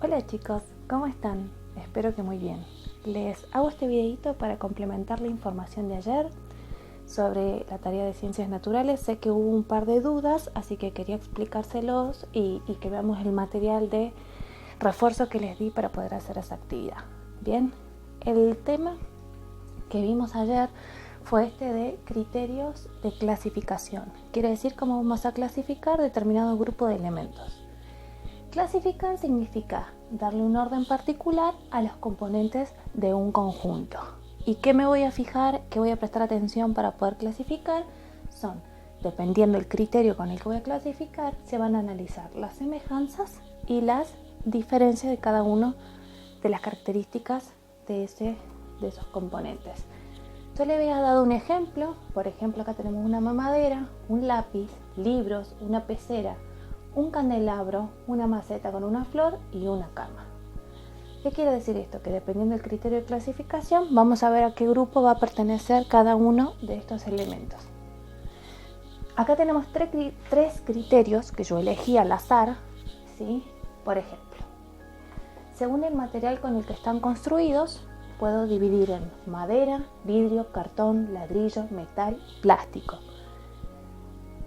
Hola chicos, ¿cómo están? Espero que muy bien. Les hago este videito para complementar la información de ayer sobre la tarea de ciencias naturales. Sé que hubo un par de dudas, así que quería explicárselos y que veamos el material de refuerzo que les di para poder hacer esa actividad. Bien, el tema que vimos ayer fue este de criterios de clasificación. Quiere decir cómo vamos a clasificar determinado grupo de elementos. Clasificar significa darle un orden particular a los componentes de un conjunto. ¿Y qué me voy a fijar, qué voy a prestar atención para poder clasificar? Son, dependiendo del criterio con el que voy a clasificar, se van a analizar las semejanzas y las diferencias de cada uno de las características de esos componentes. Yo le había dado un ejemplo, por ejemplo acá tenemos una mamadera, un lápiz, libros, una pecera, un candelabro, una maceta con una flor y una cama. ¿Qué quiere decir esto? Que dependiendo del criterio de clasificación vamos a ver a qué grupo va a pertenecer cada uno de estos elementos. Acá tenemos tres criterios que yo elegí al azar, ¿sí? Por ejemplo, según el material con el que están construidos, puedo dividir en madera, vidrio, cartón, ladrillo, metal, plástico.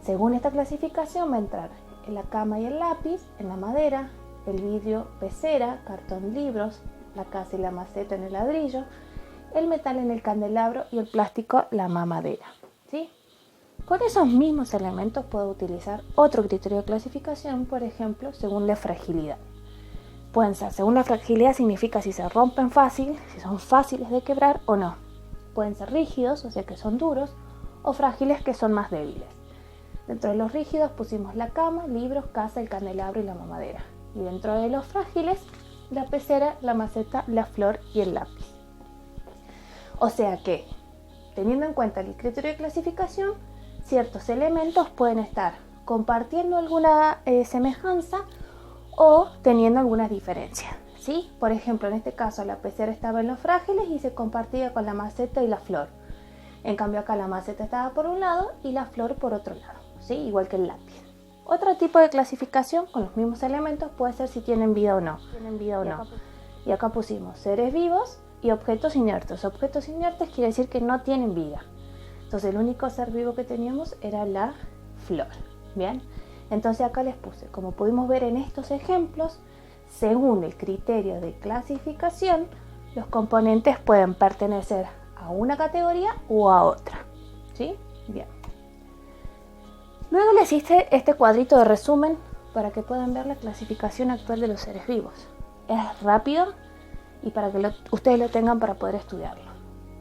Según esta clasificación va a entrar en la cama y el lápiz, en la madera, el vidrio, pecera, cartón, libros, la casa y la maceta en el ladrillo, el metal en el candelabro y el plástico la mamadera, ¿sí? Con esos mismos elementos puedo utilizar otro criterio de clasificación, por ejemplo, según la fragilidad. Pueden ser, según la fragilidad significa si se rompen fácil, si son fáciles de quebrar o no. Pueden ser rígidos, o sea que son duros, o frágiles que son más débiles. Dentro de los rígidos pusimos la cama, libros, casa, el candelabro y la mamadera. Y dentro de los frágiles, la pecera, la maceta, la flor y el lápiz. O sea que, teniendo en cuenta el criterio de clasificación, ciertos elementos pueden estar compartiendo alguna semejanza o teniendo algunas diferencias, ¿sí? Por ejemplo, en este caso la pecera estaba en los frágiles y se compartía con la maceta y la flor. En cambio acá la maceta estaba por un lado y la flor por otro lado, ¿sí? Igual que el lápiz. Otro tipo de clasificación con los mismos elementos puede ser si tienen vida o no. Y acá pusimos seres vivos y objetos inertes. Objetos inertes quiere decir que no tienen vida. Entonces el único ser vivo que teníamos era la flor. Bien, entonces acá les puse, como pudimos ver en estos ejemplos, según el criterio de clasificación, los componentes pueden pertenecer a una categoría o a otra, ¿sí? Bien. Luego les hice este cuadrito de resumen para que puedan ver la clasificación actual de los seres vivos. Es rápido y para que ustedes lo tengan para poder estudiarlo.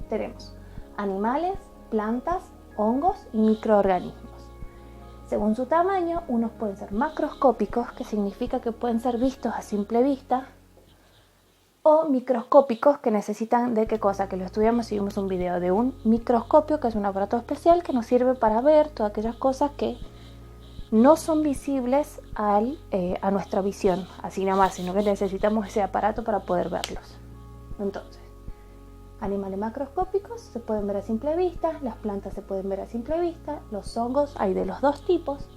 Tenemos animales, plantas, hongos y microorganismos. Según su tamaño, unos pueden ser macroscópicos, que significa que pueden ser vistos a simple vista, o microscópicos, que necesitan de qué cosa, que lo estudiamos y vimos un video de un microscopio, que es un aparato especial que nos sirve para ver todas aquellas cosas que no son visibles a nuestra visión, así nada más, sino que necesitamos ese aparato para poder verlos. Entonces, animales macroscópicos se pueden ver a simple vista, las plantas se pueden ver a simple vista, los hongos hay de los dos tipos,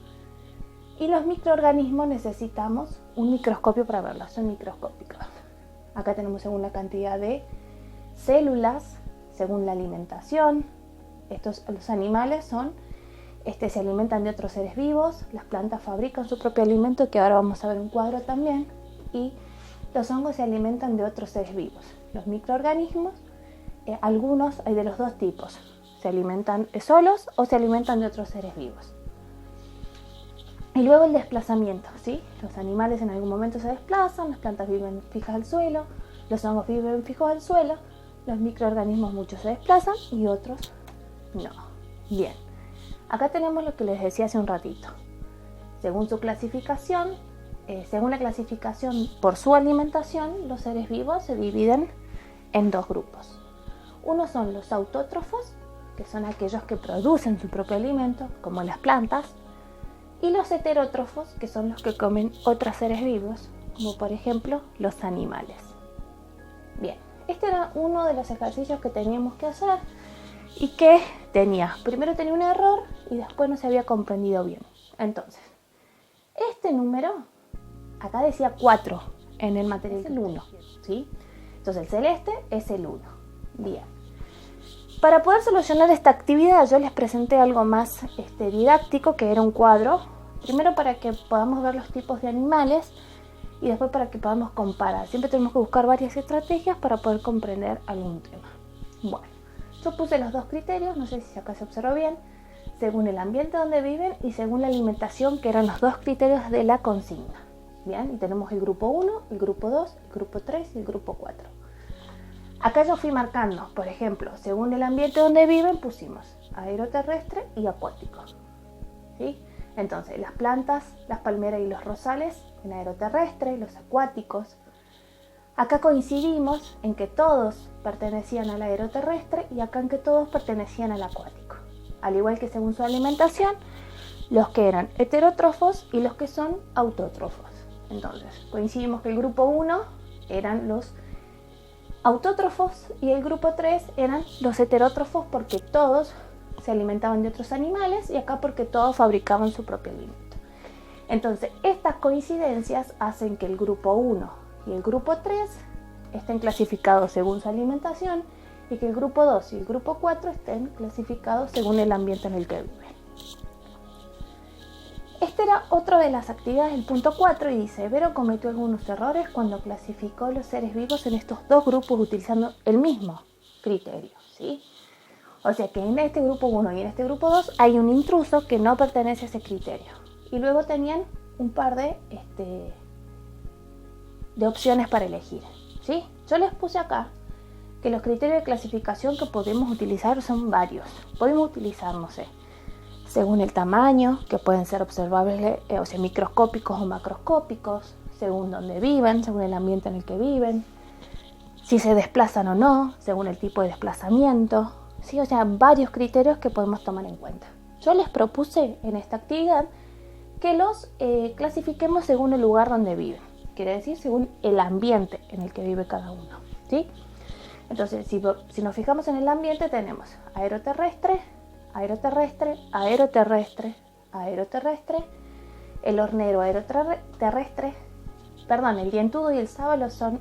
y los microorganismos necesitamos un microscopio para verlos, son microscópicos. Acá tenemos según la cantidad de células, según la alimentación. Los animales se alimentan de otros seres vivos, las plantas fabrican su propio alimento, que ahora vamos a ver un cuadro también, y los hongos se alimentan de otros seres vivos. Los microorganismos, algunos hay de los dos tipos, se alimentan solos o se alimentan de otros seres vivos. Y luego el desplazamiento, ¿sí? Los animales en algún momento se desplazan, las plantas viven fijas al suelo, los hongos viven fijos al suelo, los microorganismos muchos se desplazan y otros no. Bien, acá tenemos lo que les decía hace un ratito. Según su clasificación, según la clasificación por su alimentación, los seres vivos se dividen en dos grupos. Uno son los autótrofos, que son aquellos que producen su propio alimento, como las plantas, y los heterótrofos, que son los que comen otros seres vivos, como por ejemplo los animales. Bien, este era uno de los ejercicios que teníamos que hacer y que primero tenía un error y después no se había comprendido bien. Entonces, este número, acá decía 4, en el material es el 1, ¿sí? Entonces el celeste es el 1. Bien. Para poder solucionar esta actividad yo les presenté algo más didáctico, que era un cuadro. Primero para que podamos ver los tipos de animales y después para que podamos comparar. Siempre tenemos que buscar varias estrategias para poder comprender algún tema. Bueno, yo puse los dos criterios, no sé si acá se observó bien, según el ambiente donde viven y según la alimentación, que eran los dos criterios de la consigna. Bien, y tenemos el grupo 1, el grupo 2, el grupo 3 y el grupo 4. Acá yo fui marcando, por ejemplo, según el ambiente donde viven pusimos aeroterrestre y acuático, ¿sí? Entonces, las plantas, las palmeras y los rosales en aeroterrestre, los acuáticos. Acá coincidimos en que todos pertenecían al aeroterrestre y acá en que todos pertenecían al acuático. Al igual que según su alimentación, los que eran heterótrofos y los que son autótrofos. Entonces, coincidimos que el grupo 1 eran los autótrofos y el grupo 3 eran los heterótrofos, porque todos se alimentaban de otros animales, y acá porque todos fabricaban su propio alimento. Entonces, estas coincidencias hacen que el grupo 1 y el grupo 3 estén clasificados según su alimentación y que el grupo 2 y el grupo 4 estén clasificados según el ambiente en el que viven. Este era otro de las actividades del punto 4 y dice: Vero cometió algunos errores cuando clasificó los seres vivos en estos dos grupos utilizando el mismo criterio, ¿sí? O sea que en este grupo 1 y en este grupo 2 hay un intruso que no pertenece a ese criterio. Y luego tenían un par de opciones para elegir, ¿sí? Yo les puse acá que los criterios de clasificación que podemos utilizar son varios. Podemos utilizar, no sé, según el tamaño, que pueden ser observables, o sea, microscópicos o macroscópicos, según dónde viven, según el ambiente en el que viven, si se desplazan o no, según el tipo de desplazamiento, ¿sí? O sea, varios criterios que podemos tomar en cuenta. Yo les propuse en esta actividad que los clasifiquemos según el lugar donde viven, quiere decir según el ambiente en el que vive cada uno, ¿sí? Entonces, si nos fijamos en el ambiente, tenemos aeroterrestre, aeroterrestre, aeroterrestre, aeroterrestre, el hornero aeroterrestre, perdón, el dientudo y el sábalo son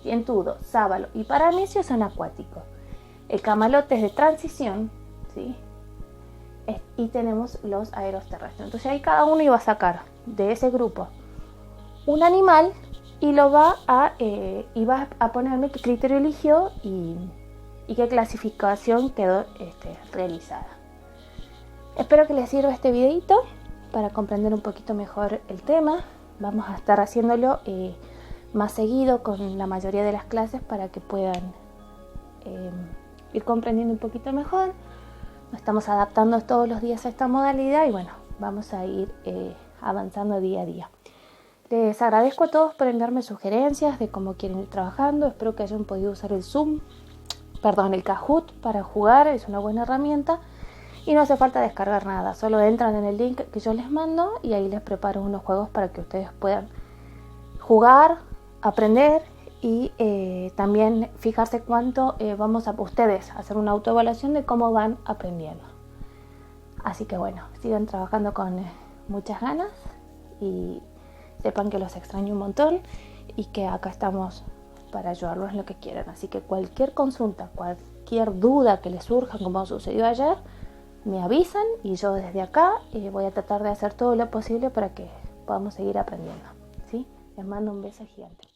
dientudo, sábalo y paramecio son acuáticos. El camalote es de transición, ¿sí? Y tenemos los aeroterrestres. Entonces ahí cada uno iba a sacar de ese grupo un animal y va a ponerme qué criterio eligió y qué clasificación quedó realizada. Espero que les sirva este videito para comprender un poquito mejor el tema. Vamos a estar haciéndolo más seguido con la mayoría de las clases para que puedan ir comprendiendo un poquito mejor. Nos estamos adaptando todos los días a esta modalidad y bueno, vamos a ir avanzando día a día. Les agradezco a todos por enviarme sugerencias de cómo quieren ir trabajando. Espero que hayan podido usar el Kahoot para jugar, es una buena herramienta y no hace falta descargar nada, solo entran en el link que yo les mando y ahí les preparo unos juegos para que ustedes puedan jugar, aprender y también fijarse cuánto vamos a ustedes hacer una autoevaluación de cómo van aprendiendo. Así que bueno, sigan trabajando con muchas ganas y sepan que los extraño un montón y que acá estamos para ayudarlos en lo que quieran. Así que cualquier consulta, cualquier duda que les surja, como sucedió ayer, me avisan y yo desde acá voy a tratar de hacer todo lo posible para que podamos seguir aprendiendo, ¿sí? Les mando un beso gigante.